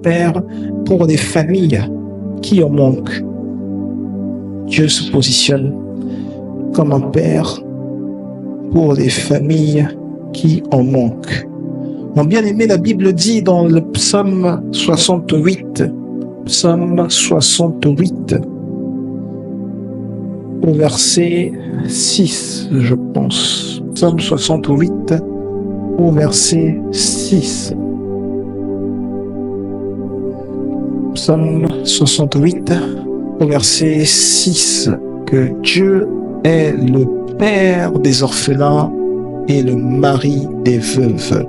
père pour des familles qui en manquent. Dieu se positionne comme un père pour des familles qui en manquent. Mon bien-aimé, la Bible dit dans le psaume 68, au verset 6, je pense. Psaume 68, au verset 6. Psaume 68, au verset 6, que Dieu est le père des orphelins et le mari des veuves.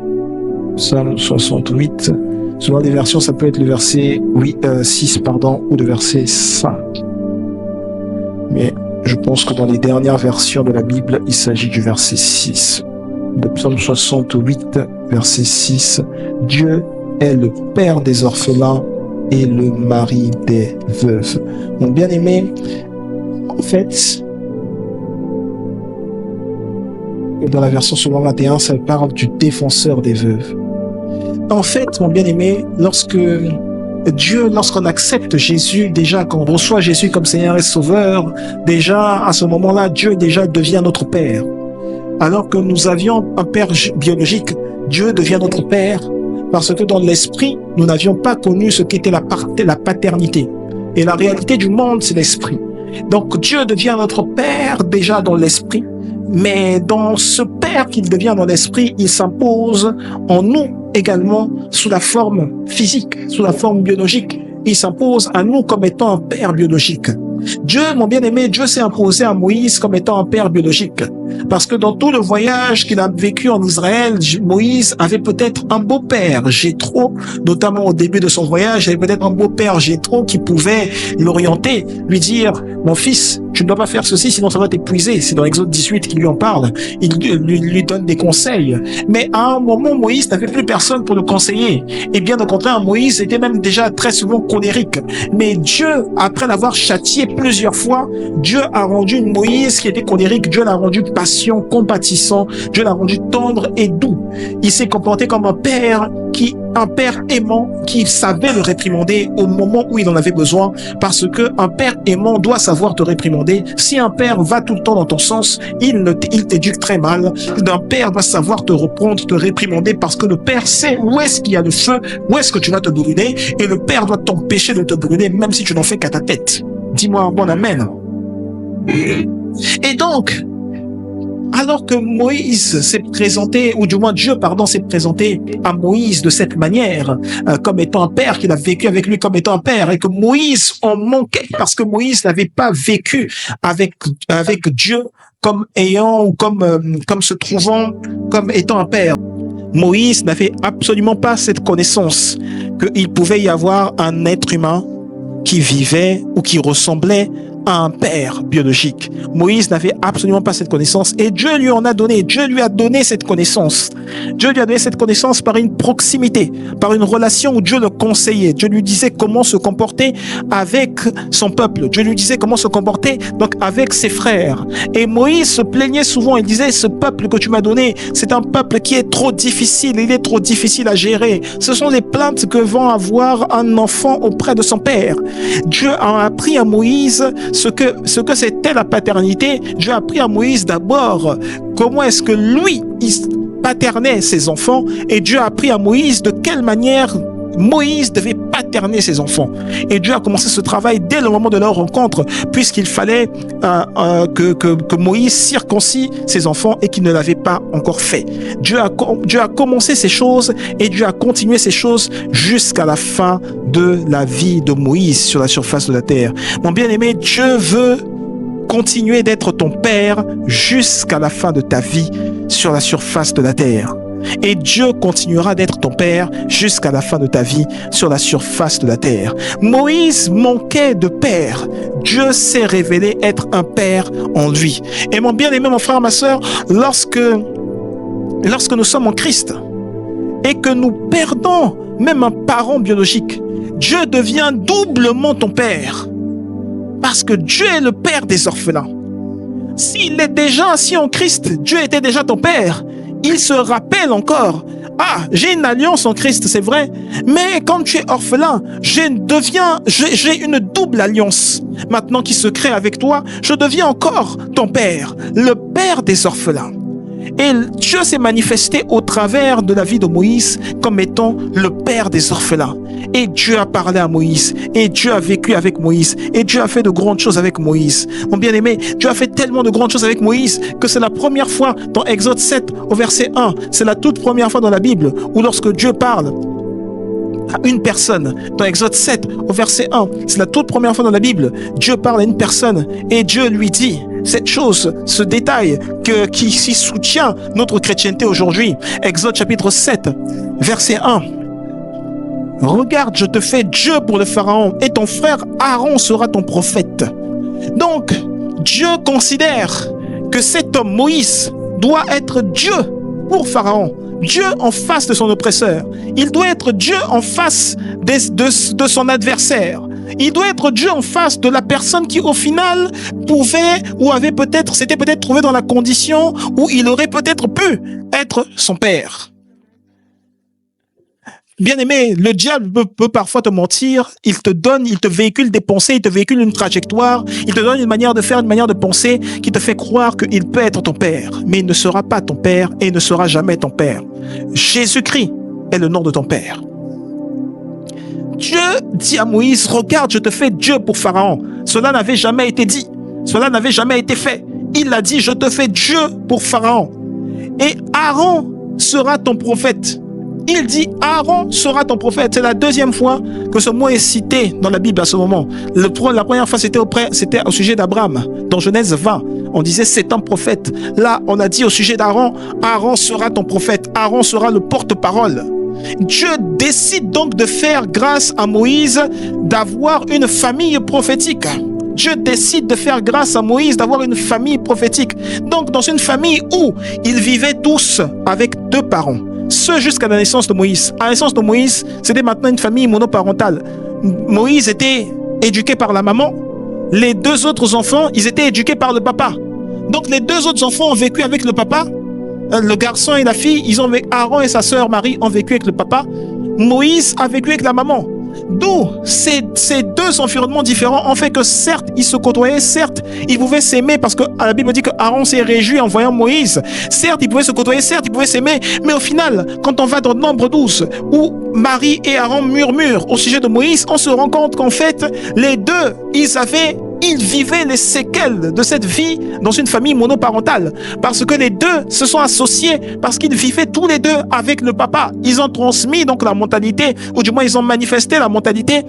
Psaume 68, selon les versions, ça peut être le verset 6, ou le verset 5. Mais je pense que dans les dernières versions de la Bible, il s'agit du verset 6. Le psaume 68, verset 6, Dieu est le père des orphelins et le mari des veuves. Mon bien-aimé, en fait, dans la version selon 21, ça parle du défenseur des veuves. En fait, mon bien-aimé, lorsqu'on accepte Jésus, déjà, quand on reçoit Jésus comme Seigneur et Sauveur, déjà, à ce moment-là, Dieu déjà devient notre Père. Alors que nous avions un Père biologique, Dieu devient notre Père, parce que dans l'esprit, nous n'avions pas connu ce qu'était la paternité. Et la réalité du monde, c'est l'esprit. Donc, Dieu devient notre Père déjà dans l'esprit, mais dans ce Père qu'il devient dans l'esprit, il s'impose en nous également sous la forme physique, sous la forme biologique. Il s'impose à nous comme étant un père biologique. Dieu, mon bien-aimé, Dieu s'est imposé à Moïse comme étant un père biologique. Parce que dans tout le voyage qu'il a vécu en Israël, Moïse avait peut-être un beau-père, Jéthro, notamment au début de son voyage, il avait peut-être un beau-père, Jéthro, qui pouvait l'orienter, lui dire, mon fils, tu ne dois pas faire ceci, sinon ça va t'épuiser. C'est dans Exode 18 qu'il lui en parle. Il lui donne des conseils. Mais à un moment, Moïse n'avait plus personne pour le conseiller. Et bien au contraire, Moïse était même déjà très souvent colérique. Mais Dieu, après l'avoir châtié plusieurs fois, Dieu a rendu Moïse qui était colérique, Dieu l'a rendu patient, compatissant, Dieu l'a rendu tendre et doux. Il s'est comporté comme un père aimant qui savait le réprimander au moment où il en avait besoin, parce que un père aimant doit savoir te réprimander. Si un père va tout le temps dans ton sens, il t'éduque très mal. Un père doit savoir te reprendre, te réprimander, parce que le père sait où est-ce qu'il y a le feu, où est-ce que tu vas te brûler, et le père doit t'empêcher de te brûler, même si tu n'en fais qu'à ta tête. Dis-moi un bon amen. Et donc, alors que Moïse s'est présenté, ou du moins Dieu, s'est présenté à Moïse de cette manière, comme étant un père, qu'il a vécu avec lui comme étant un père, et que Moïse en manquait, parce que Moïse n'avait pas vécu avec Dieu comme ayant, ou comme se trouvant, comme étant un père. Moïse n'avait absolument pas cette connaissance qu'il pouvait y avoir un être humain qui vivait ou qui ressemblait à un père biologique. Moïse n'avait absolument pas cette connaissance, et Dieu lui en a donné. Dieu lui a donné cette connaissance. Dieu lui a donné cette connaissance par une proximité, par une relation où Dieu le conseillait. Dieu lui disait comment se comporter avec son peuple. Dieu lui disait comment se comporter donc avec ses frères. Et Moïse se plaignait souvent. Il disait, ce peuple que tu m'as donné, c'est un peuple qui est trop difficile. Il est trop difficile à gérer. Ce sont les plaintes que va avoir un enfant auprès de son père. Dieu a appris à Moïse ce que c'était la paternité. Dieu a appris à Moïse d'abord comment est-ce que lui, il paternait ses enfants, et Dieu a appris à Moïse de quelle manière Moïse devait paterner ses enfants. Et Dieu a commencé ce travail dès le moment de leur rencontre, puisqu'il fallait que Moïse circoncis ses enfants, et qu'il ne l'avait pas encore fait. Dieu a commencé ces choses, et Dieu a continué ces choses jusqu'à la fin de la vie de Moïse sur la surface de la terre. Mon bien-aimé, Dieu veut continuer d'être ton père jusqu'à la fin de ta vie sur la surface de la terre. Et Dieu continuera d'être ton père jusqu'à la fin de ta vie sur la surface de la terre. Moïse manquait de père. Dieu s'est révélé être un père en lui. Et mon bien-aimé, mon frère, ma sœur, lorsque nous sommes en Christ et que nous perdons même un parent biologique, Dieu devient doublement ton père. Parce que Dieu est le père des orphelins. S'il est déjà assis en Christ, Dieu était déjà ton père. Il se rappelle encore Ah, j'ai une alliance en Christ, c'est vrai, mais quand tu es orphelin, j'ai une double alliance maintenant qui se crée avec toi. Je deviens encore ton père, le père des orphelins. Et Dieu s'est manifesté au travers de la vie de Moïse comme étant le père des orphelins. Et Dieu a parlé à Moïse. Et Dieu a vécu avec Moïse. Et Dieu a fait de grandes choses avec Moïse. Mon bien-aimé, Dieu a fait tellement de grandes choses avec Moïse que c'est la première fois dans Exode 7 au verset 1. C'est la toute première fois dans la Bible où lorsque Dieu parle à une personne, dans Exode 7 au verset 1, c'est la toute première fois dans la Bible, Dieu parle à une personne et Dieu lui dit cette chose, ce détail qui soutient notre chrétienté aujourd'hui. Exode chapitre 7 verset 1. Regarde, je te fais Dieu pour le Pharaon et ton frère Aaron sera ton prophète. Donc, Dieu considère que cet homme Moïse doit être Dieu pour Pharaon. Dieu en face de son oppresseur. Il doit être Dieu en face de son adversaire. Il doit être Dieu en face de la personne qui au final pouvait ou s'était peut-être trouvé dans la condition où il aurait peut-être pu être son père. Bien-aimé, le diable peut parfois te mentir, il te véhicule des pensées, il te véhicule une trajectoire, il te donne une manière de faire, une manière de penser qui te fait croire qu'il peut être ton père, mais il ne sera pas ton père et il ne sera jamais ton père. Jésus-Christ est le nom de ton père. Dieu dit à Moïse, regarde, je te fais Dieu pour Pharaon. Cela n'avait jamais été dit, cela n'avait jamais été fait. Il a dit, je te fais Dieu pour Pharaon. Et Aaron sera ton prophète. Il dit, Aaron sera ton prophète. C'est la deuxième fois que ce mot est cité dans la Bible à ce moment. La première fois, c'était au sujet d'Abraham. Dans Genèse 20, on disait, c'est un prophète. Là, on a dit au sujet d'Aaron, Aaron sera ton prophète. Aaron sera le porte-parole. Dieu décide donc de faire grâce à Moïse d'avoir une famille prophétique. Dieu décide de faire grâce à Moïse d'avoir une famille prophétique. Donc, dans une famille où ils vivaient tous avec deux parents. Ce jusqu'à la naissance de Moïse. À la naissance de Moïse, c'était maintenant une famille monoparentale. Moïse était éduqué par la maman. Les deux autres enfants, ils étaient éduqués par le papa. Donc les deux autres enfants ont vécu avec le papa. Le garçon et la fille, Aaron et sa sœur Marie ont vécu avec le papa. Moïse a vécu avec la maman. D'où ces deux environnements différents ont fait que certes, ils se côtoyaient, certes, ils pouvaient s'aimer parce que la Bible dit que Aaron s'est réjoui en voyant Moïse. Certes, ils pouvaient se côtoyer, certes, ils pouvaient s'aimer, mais au final, quand on va dans Nombre 12, où Marie et Aaron murmurent au sujet de Moïse, on se rend compte qu'en fait, les deux, ils vivaient les séquelles de cette vie dans une famille monoparentale parce que les deux se sont associés parce qu'ils vivaient tous les deux avec le papa. Ils ont transmis donc la mentalité, ou du moins ils ont manifesté la mentalité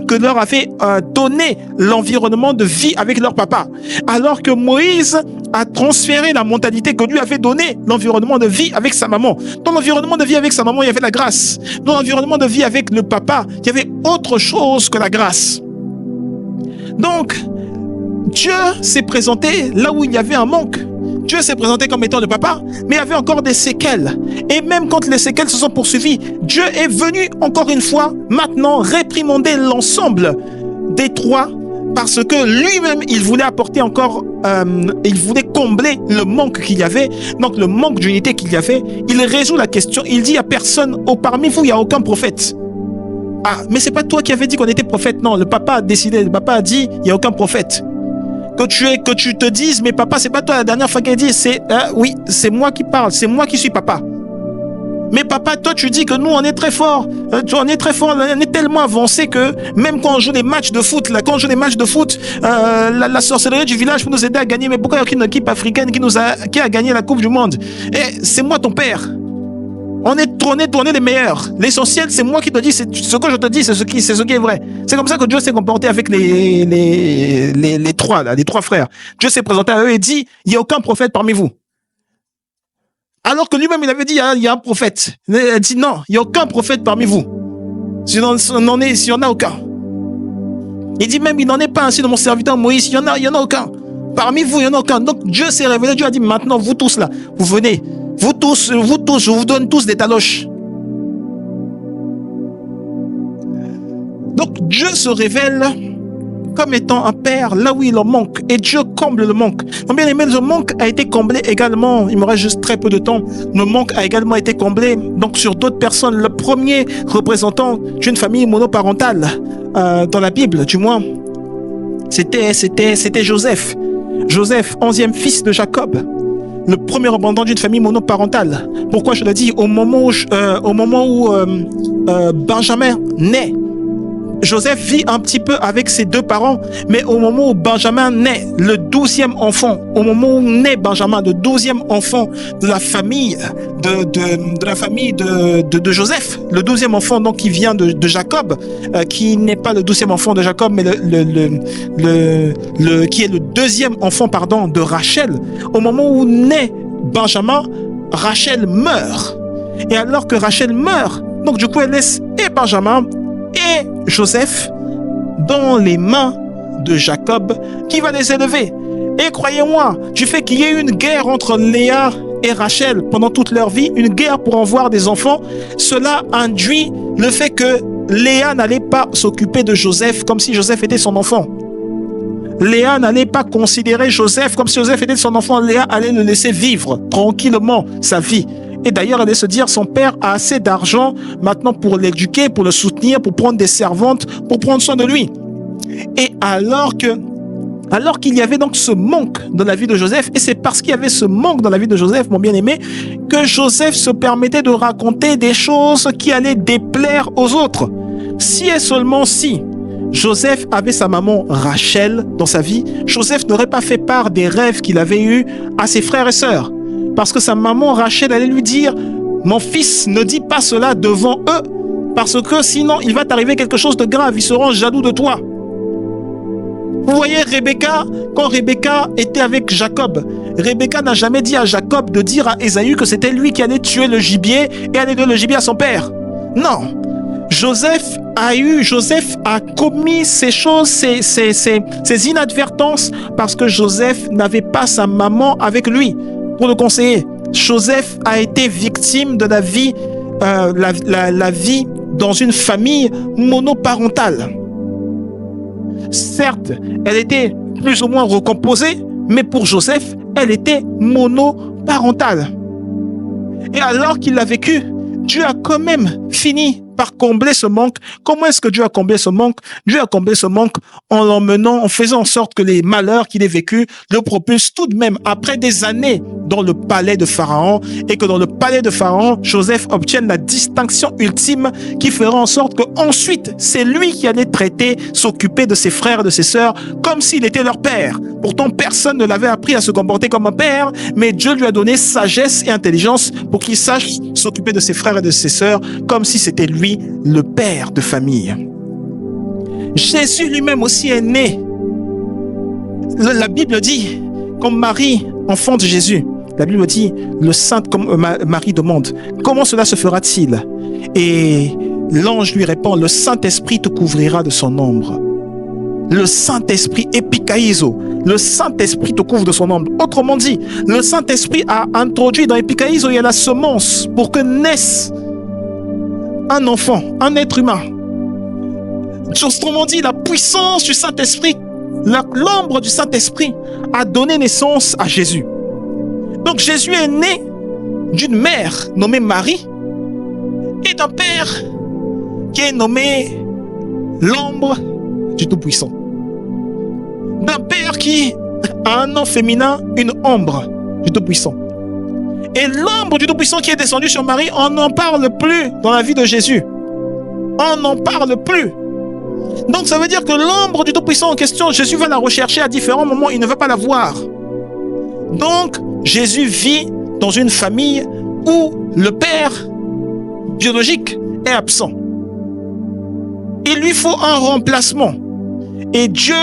que leur avait donné l'environnement de vie avec leur papa. Alors que Moïse a transféré la mentalité que lui avait donné l'environnement de vie avec sa maman. Dans l'environnement de vie avec sa maman, il y avait la grâce. Dans l'environnement de vie avec le papa, il y avait autre chose que la grâce. Donc, Dieu s'est présenté là où il y avait un manque. Dieu s'est présenté comme étant le papa, mais il y avait encore des séquelles. Et même quand les séquelles se sont poursuivies, Dieu est venu encore une fois, maintenant, réprimander l'ensemble des trois, parce que lui-même, il voulait apporter encore, il voulait combler le manque qu'il y avait, donc le manque d'unité qu'il y avait. Il résout la question, il dit à personne, parmi vous, il n'y a aucun prophète. Ah, mais c'est pas toi qui avais dit qu'on était prophète. Non, le papa a décidé, le papa a dit, il n'y a aucun prophète. Que tu te dises, mais papa, c'est pas toi la dernière fois qu'il a dit, oui, c'est moi qui parle, c'est moi qui suis papa. Mais papa, toi, tu dis que nous, on est très fort. On est très fort, on est tellement avancé que même quand on joue des matchs de foot, la sorcellerie du village peut nous aider à gagner. Mais pourquoi il y a aucune équipe africaine qui a gagné la Coupe du Monde? Et c'est moi ton père. On est les meilleurs. L'essentiel, c'est moi qui te dis, ce que je te dis, c'est ce qui est vrai. C'est comme ça que Dieu s'est comporté avec les trois frères. Dieu s'est présenté à eux et dit, il n'y a aucun prophète parmi vous. Alors que lui-même, il avait dit, il y a un prophète. Il a dit, non, il n'y a aucun prophète parmi vous. S'il n'y en a aucun. Il dit même, il n'en est pas ainsi de mon serviteur Moïse. Il n'y en a aucun. Parmi vous, il n'y en a aucun. Donc Dieu s'est révélé. Dieu a dit, maintenant, vous tous là, vous venez. Vous tous, je vous donne tous des taloches. Donc Dieu se révèle comme étant un père là où il en manque. Et Dieu comble le manque. Mon bien-aimé, le manque a été comblé également. Il me reste juste très peu de temps. Le manque a également été comblé. Donc sur d'autres personnes, le premier représentant d'une famille monoparentale dans la Bible, du moins, c'était Joseph. Joseph, 11e fils de Jacob. Le premier représentant d'une famille monoparentale. Pourquoi je le dis? Au moment où Benjamin naît, Joseph vit un petit peu avec ses deux parents, mais au moment où Benjamin naît, le 12e enfant, au moment où naît Benjamin, le 12e enfant de la famille de Joseph, le 12e enfant donc qui vient de Jacob, qui n'est pas le 12e enfant de Jacob, mais qui est le deuxième enfant, pardon, de Rachel. Au moment où naît Benjamin, Rachel meurt. Et alors que Rachel meurt, donc du coup elle laisse et Benjamin et Joseph dans les mains de Jacob qui va les élever. Et croyez-moi, du fait qu'il y ait eu une guerre entre Léa et Rachel pendant toute leur vie, une guerre pour avoir des enfants, cela induit le fait que Léa n'allait pas s'occuper de Joseph comme si Joseph était son enfant. Léa n'allait pas considérer Joseph comme si Joseph était son enfant. Léa allait le laisser vivre tranquillement sa vie. Et d'ailleurs, elle allait se dire, son père a assez d'argent maintenant pour l'éduquer, pour le soutenir, pour prendre des servantes, pour prendre soin de lui. Et alors qu'il y avait donc ce manque dans la vie de Joseph, et c'est parce qu'il y avait ce manque dans la vie de Joseph, mon bien-aimé, que Joseph se permettait de raconter des choses qui allaient déplaire aux autres. Si et seulement si Joseph avait sa maman Rachel dans sa vie, Joseph n'aurait pas fait part des rêves qu'il avait eus à ses frères et sœurs. Parce que sa maman Rachel allait lui dire, mon fils, ne dis pas cela devant eux, parce que sinon il va t'arriver quelque chose de grave, ils seront jaloux de toi. Vous voyez Rebecca, quand Rebecca était avec Jacob, Rebecca n'a jamais dit à Jacob de dire à Ésaü que c'était lui qui allait tuer le gibier et allait donner le gibier à son père. Non. Joseph a commis ces choses, ces inadvertances, parce que Joseph n'avait pas sa maman avec lui pour le conseiller. Joseph a été victime de la vie, la vie dans une famille monoparentale. Certes, elle était plus ou moins recomposée, mais pour Joseph, elle était monoparentale. Et alors qu'il l'a vécu, Dieu a quand même fini par combler ce manque. Comment est-ce que Dieu a comblé ce manque? Dieu a comblé ce manque en l'emmenant, en faisant en sorte que les malheurs qu'il ait vécus le propulsent tout de même après des années dans le palais de Pharaon, et que dans le palais de Pharaon, Joseph obtienne la distinction ultime qui fera en sorte que ensuite c'est lui qui allait traiter, s'occuper de ses frères et de ses sœurs comme s'il était leur père. Pourtant, personne ne l'avait appris à se comporter comme un père, mais Dieu lui a donné sagesse et intelligence pour qu'il sache s'occuper de ses frères et de ses sœurs comme si c'était lui le père de famille. Jésus lui-même aussi est né. La Bible dit, comme Marie, enfant de Jésus, la Bible dit, le Saint, comme Marie demande, comment cela se fera-t-il? Et l'ange lui répond, le Saint-Esprit te couvrira de son ombre. Le Saint-Esprit, epikaïzo, le Saint-Esprit te couvre de son ombre. Autrement dit, le Saint-Esprit a introduit dans epikaïzo, il y a la semence pour que naisse un enfant, un être humain. Autrement dit, la puissance du Saint-Esprit, l'ombre du Saint-Esprit a donné naissance à Jésus. Donc Jésus est né d'une mère nommée Marie et d'un père qui est nommé l'ombre du Tout-Puissant. D'un père qui a un nom féminin, une ombre du Tout-Puissant. Et l'ombre du Tout-Puissant qui est descendu sur Marie, on n'en parle plus dans la vie de Jésus. On n'en parle plus. Donc ça veut dire que l'ombre du Tout-Puissant en question, Jésus va la rechercher à différents moments, il ne va pas la voir. Donc Jésus vit dans une famille où le père biologique est absent. Il lui faut un remplacement. Et Dieu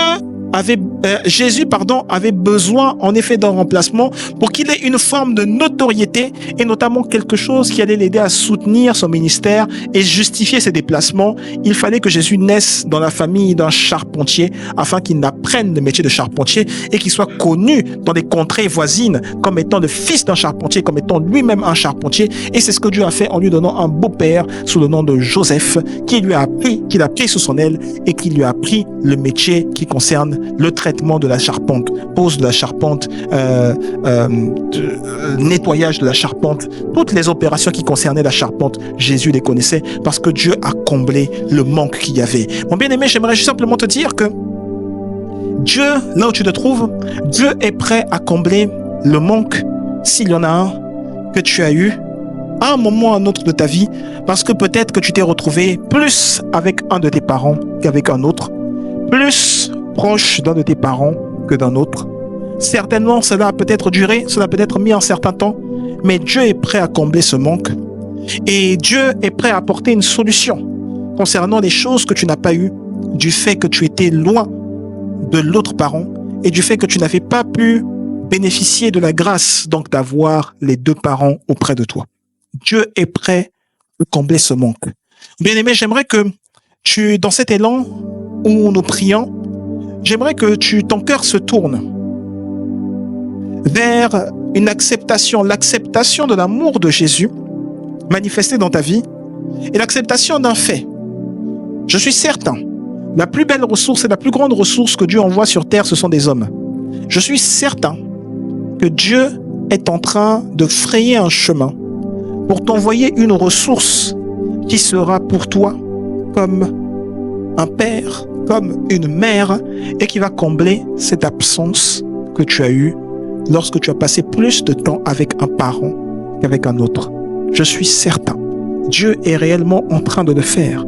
Jésus avait besoin en effet d'un remplacement pour qu'il ait une forme de notoriété et notamment quelque chose qui allait l'aider à soutenir son ministère et justifier ses déplacements. Il fallait que Jésus naisse dans la famille d'un charpentier afin qu'il apprenne le métier de charpentier et qu'il soit connu dans des contrées voisines comme étant le fils d'un charpentier, comme étant lui-même un charpentier. Et c'est ce que Dieu a fait en lui donnant un beau-père sous le nom de Joseph qu'il a pris sous son aile et qui lui a appris le métier qui concerne le traitement de la charpente, pose de la charpente, nettoyage de la charpente, toutes les opérations qui concernaient la charpente, Jésus les connaissait parce que Dieu a comblé le manque qu'il y avait. Mon bien-aimé, j'aimerais juste simplement te dire que Dieu, là où tu te trouves, Dieu est prêt à combler le manque, s'il y en a un, que tu as eu à un moment ou à un autre de ta vie, parce que peut-être que tu t'es retrouvé plus avec un de tes parents qu'avec un autre, plus proche d'un de tes parents que d'un autre. Certainement, cela a peut-être duré, cela a peut-être mis un certain temps, mais Dieu est prêt à combler ce manque. Et Dieu est prêt à apporter une solution concernant les choses que tu n'as pas eues, du fait que tu étais loin de l'autre parent et du fait que tu n'avais pas pu bénéficier de la grâce donc d'avoir les deux parents auprès de toi. Dieu est prêt à combler ce manque. Bien-aimé, j'aimerais que dans cet élan où nous prions, j'aimerais que ton cœur se tourne vers une acceptation, l'acceptation de l'amour de Jésus manifesté dans ta vie et l'acceptation d'un fait. Je suis certain, la plus belle ressource et la plus grande ressource que Dieu envoie sur terre, ce sont des hommes. Je suis certain que Dieu est en train de frayer un chemin pour t'envoyer une ressource qui sera pour toi comme un père, comme une mère, et qui va combler cette absence que tu as eue lorsque tu as passé plus de temps avec un parent qu'avec un autre. Je suis certain. Dieu est réellement en train de le faire.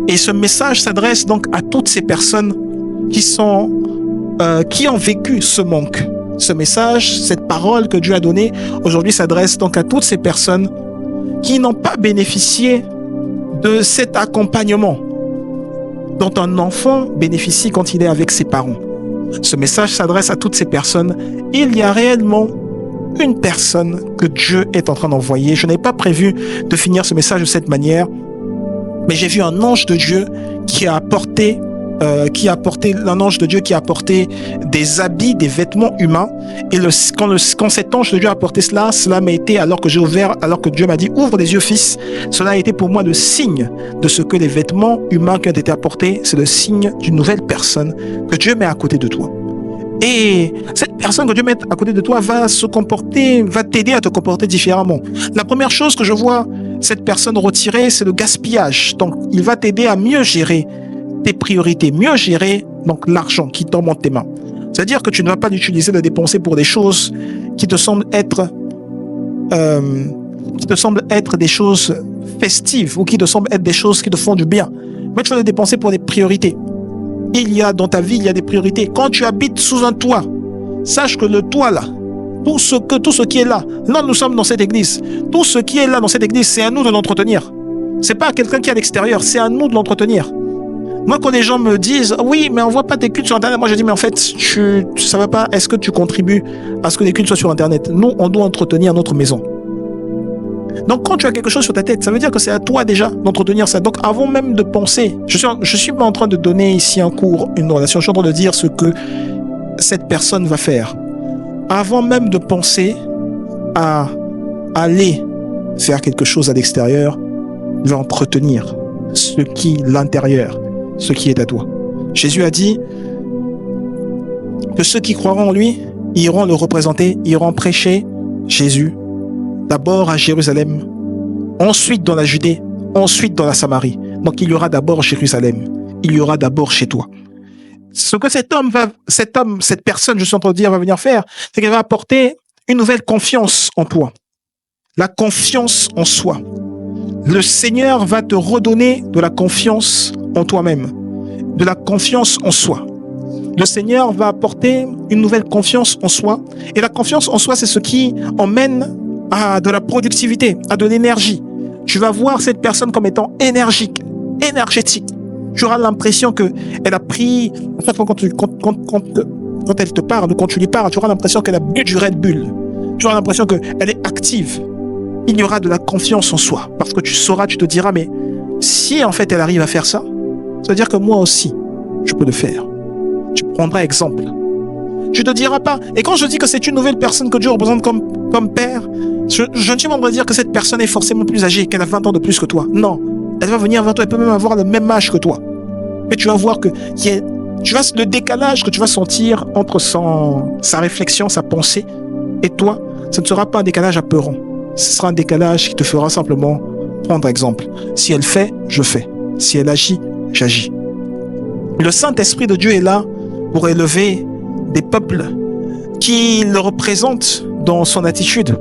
Et ce message s'adresse donc à toutes ces personnes qui ont vécu ce manque. Ce message, cette parole que Dieu a donnée, aujourd'hui s'adresse donc à toutes ces personnes qui n'ont pas bénéficié de cet accompagnement dont un enfant bénéficie quand il est avec ses parents. Ce message s'adresse à toutes ces personnes. Il y a réellement une personne que Dieu est en train d'envoyer. Je n'ai pas prévu de finir ce message de cette manière, mais j'ai vu un ange de Dieu qui a apporté des habits, des vêtements humains. Et quand cet ange de Dieu a apporté cela m'a été, alors que Dieu m'a dit, ouvre les yeux, fils, cela a été pour moi le signe de ce que les vêtements humains qui ont été apportés, c'est le signe d'une nouvelle personne que Dieu met à côté de toi. Et cette personne que Dieu met à côté de toi va t'aider à te comporter différemment. La première chose que je vois cette personne retirer, c'est le gaspillage. Donc, il va t'aider à mieux gérer tes priorités, mieux gérer donc l'argent qui tombe entre tes mains. C'est-à-dire que tu ne vas pas l'utiliser, le dépenser pour des choses qui te semblent être des choses festives ou qui te semblent être des choses qui te font du bien. Mais tu vas le dépenser pour des priorités. Dans ta vie, il y a des priorités. Quand tu habites sous un toit, sache que le toit là, tout ce qui est là, nous sommes dans cette église. Tout ce qui est là dans cette église, c'est à nous de l'entretenir. C'est pas à quelqu'un qui est à l'extérieur, c'est à nous de l'entretenir. Moi, quand les gens me disent « Oui, mais on voit pas tes cultes sur Internet », moi je dis « Mais en fait, ça va pas. Est-ce que tu contribues à ce que les cultes soient sur Internet ?» Nous, on doit entretenir notre maison. Donc, quand tu as quelque chose sur ta tête, ça veut dire que c'est à toi déjà d'entretenir ça. Donc, avant même de penser, je suis pas en train de donner ici un cours, une relation, je suis en train de dire ce que cette personne va faire. Avant même de penser à aller faire quelque chose à l'extérieur, va entretenir l'intérieur, ce qui est à toi. Jésus a dit que ceux qui croiront en lui iront le représenter, iront prêcher Jésus, d'abord à Jérusalem, ensuite dans la Judée, ensuite dans la Samarie. Donc il y aura d'abord Jérusalem, il y aura d'abord chez toi. Ce que cette personne, je suis en train de dire, va venir faire, c'est qu'elle va apporter une nouvelle confiance en toi. La confiance en soi. Le Seigneur va te redonner de la confiance en toi-même, de la confiance en soi. Le Seigneur va apporter une nouvelle confiance en soi. Et la confiance en soi, c'est ce qui emmène à de la productivité, à de l'énergie. Tu vas voir cette personne comme étant énergique, énergétique. Tu auras l'impression que elle a pris, à chaque fois quand elle te parle, quand tu lui parles, tu auras l'impression qu'elle a bu du Red Bull. Tu auras l'impression qu'elle est active. Il y aura de la confiance en soi. Parce que tu sauras, tu te diras, mais si en fait elle arrive à faire ça, ça veut dire que moi aussi, je peux le faire. Tu prendras exemple. Tu te diras pas. Et quand je dis que c'est une nouvelle personne que Dieu représente comme père, je ne suis pas en train de dire que cette personne est forcément plus âgée, qu'elle a 20 ans de plus que toi. Non. Elle va venir vers toi, elle peut même avoir le même âge que toi. Mais tu vas voir que le décalage que tu vas sentir entre sa réflexion, sa pensée et toi, ce ne sera pas un décalage apeurant. Ce sera un décalage qui te fera simplement prendre exemple. Si elle fait, je fais. Si elle agit, j'agis. Le Saint-Esprit de Dieu est là pour élever des peuples qui le représentent dans son attitude,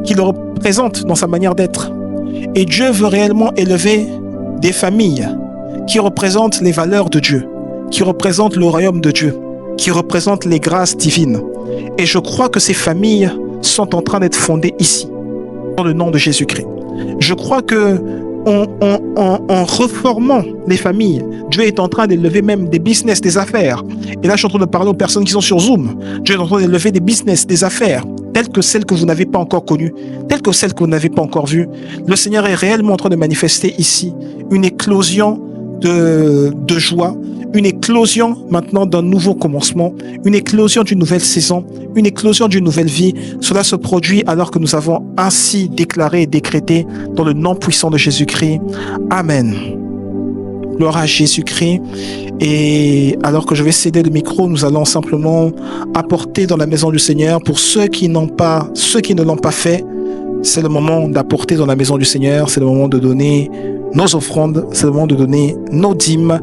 qui le représentent dans sa manière d'être. Et Dieu veut réellement élever des familles qui représentent les valeurs de Dieu, qui représentent le royaume de Dieu, qui représentent les grâces divines. Et je crois que ces familles sont en train d'être fondées ici, dans le nom de Jésus-Christ. Je crois que en reformant les familles, Dieu est en train d'élever même des business, des affaires. Et là, je suis en train de parler aux personnes qui sont sur Zoom. Dieu est en train d'élever des business, des affaires, telles que celles que vous n'avez pas encore connues, telles que celles que vous n'avez pas encore vues. Le Seigneur est réellement en train de manifester ici une éclosion de joie, une éclosion maintenant d'un nouveau commencement, une éclosion d'une nouvelle saison, une éclosion d'une nouvelle vie. Cela se produit alors que nous avons ainsi déclaré et décrété dans le nom puissant de Jésus-Christ. Amen. Gloire à Jésus-Christ. Et alors que je vais céder le micro, nous allons simplement apporter dans la maison du Seigneur pour ceux qui ne l'ont pas fait. C'est le moment d'apporter dans la maison du Seigneur, c'est le moment de donner nos offrandes, c'est le moment de donner nos dîmes.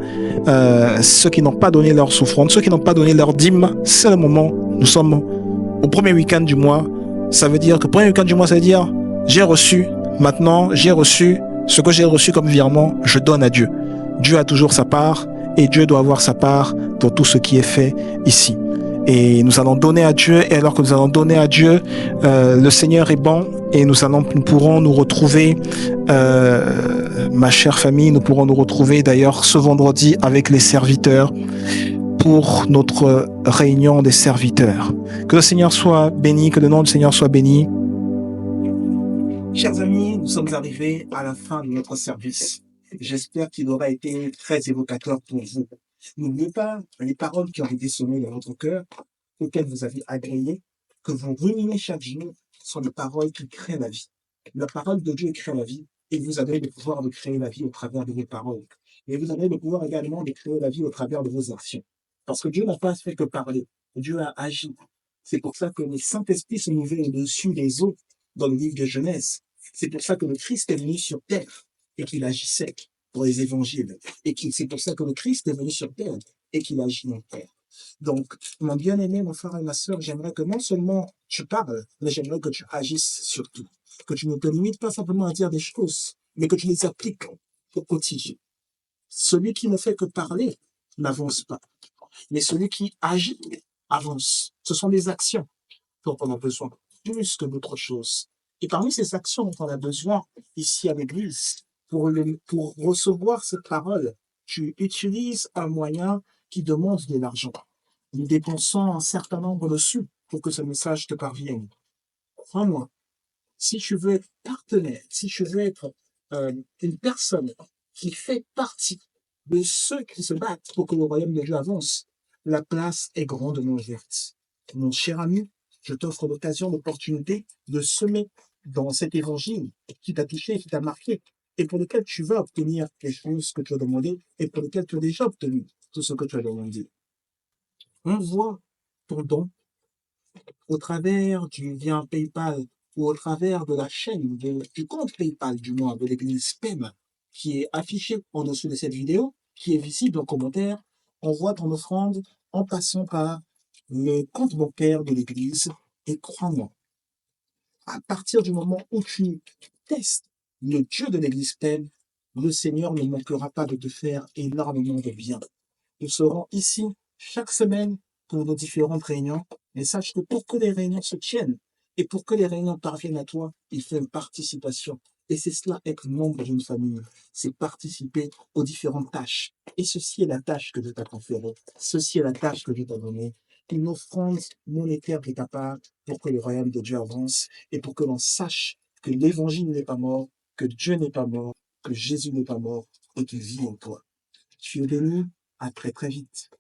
Ceux qui n'ont pas donné leurs offrandes, ceux qui n'ont pas donné leurs dîmes, c'est le moment. Nous sommes au premier week-end du mois. Ça veut dire que premier week-end du mois, ça veut dire j'ai reçu, maintenant j'ai reçu ce que j'ai reçu comme virement, je donne à Dieu. Dieu a toujours sa part et Dieu doit avoir sa part dans tout ce qui est fait ici. Et nous allons donner à Dieu, et alors que nous allons donner à Dieu, le Seigneur est bon, et nous pourrons nous retrouver, ma chère famille, nous pourrons nous retrouver d'ailleurs ce vendredi avec les serviteurs pour notre réunion des serviteurs. Que le Seigneur soit béni, que le nom du Seigneur soit béni. Chers amis, nous sommes arrivés à la fin de notre service. J'espère qu'il aura été très évocateur pour vous. N'oubliez pas les paroles qui ont été sonnées dans votre cœur, auxquelles vous avez agréé, que vous ruminez chaque jour sont des paroles qui créent la vie. La parole de Dieu crée la vie, et vous avez le pouvoir de créer la vie au travers de vos paroles. Et vous avez le pouvoir également de créer la vie au travers de vos actions. Parce que Dieu n'a pas fait que parler, Dieu a agi. C'est pour ça que le Saint-Esprit se mouvait au-dessus des eaux dans le livre de Genèse. C'est pour ça que le Christ est venu sur terre et qu'il agissait pour les évangiles. Et c'est pour ça que le Christ est venu sur terre et qu'il agit en terre. Donc, mon bien-aimé, mon frère et ma sœur, j'aimerais que non seulement tu parles, mais j'aimerais que tu agisses surtout. Que tu ne te limites pas simplement à dire des choses, mais que tu les appliques au quotidien. Celui qui ne fait que parler n'avance pas. Mais celui qui agit avance. Ce sont des actions dont on a besoin, plus que d'autres choses. Et parmi ces actions dont on a besoin ici à l'Église, pour recevoir cette parole, tu utilises un moyen qui demande de l'argent. Nous dépensons un certain nombre de sous pour que ce message te parvienne. Crois-moi, si tu veux être partenaire, si tu veux être une personne qui fait partie de ceux qui se battent pour que le royaume de Dieu avance, la place est grandement ouverte. Mon cher ami, je t'offre l'occasion, l'opportunité de semer dans cet évangile qui t'a touché, qui t'a marqué, et pour lequel tu vas obtenir les choses que tu as demandées, et pour lequel tu as déjà obtenu tout ce que tu as demandé. Envoie ton don au travers du lien PayPal ou au travers de la chaîne du compte PayPal, du moins de l'église PEM, qui est affiché en-dessous de cette vidéo, qui est visible en commentaire. Envoie ton offrande en passant par le compte bancaire de l'église, et crois-moi, à partir du moment où tu testes le Dieu de l'église PEM, le Seigneur ne manquera pas de te faire énormément de bien. Nous serons ici chaque semaine pour nos différentes réunions, mais sache que pour que les réunions se tiennent et pour que les réunions parviennent à toi, il faut une participation. Et c'est cela, être membre d'une famille. C'est participer aux différentes tâches. Et ceci est la tâche que Dieu t'a conférée. Ceci est la tâche que Dieu t'a donnée. Une offrande monétaire de ta part pour que le royaume de Dieu avance et pour que l'on sache que l'évangile n'est pas mort, que Dieu n'est pas mort, que Jésus n'est pas mort et qu'il vit en toi. Tu es béni. À très très vite.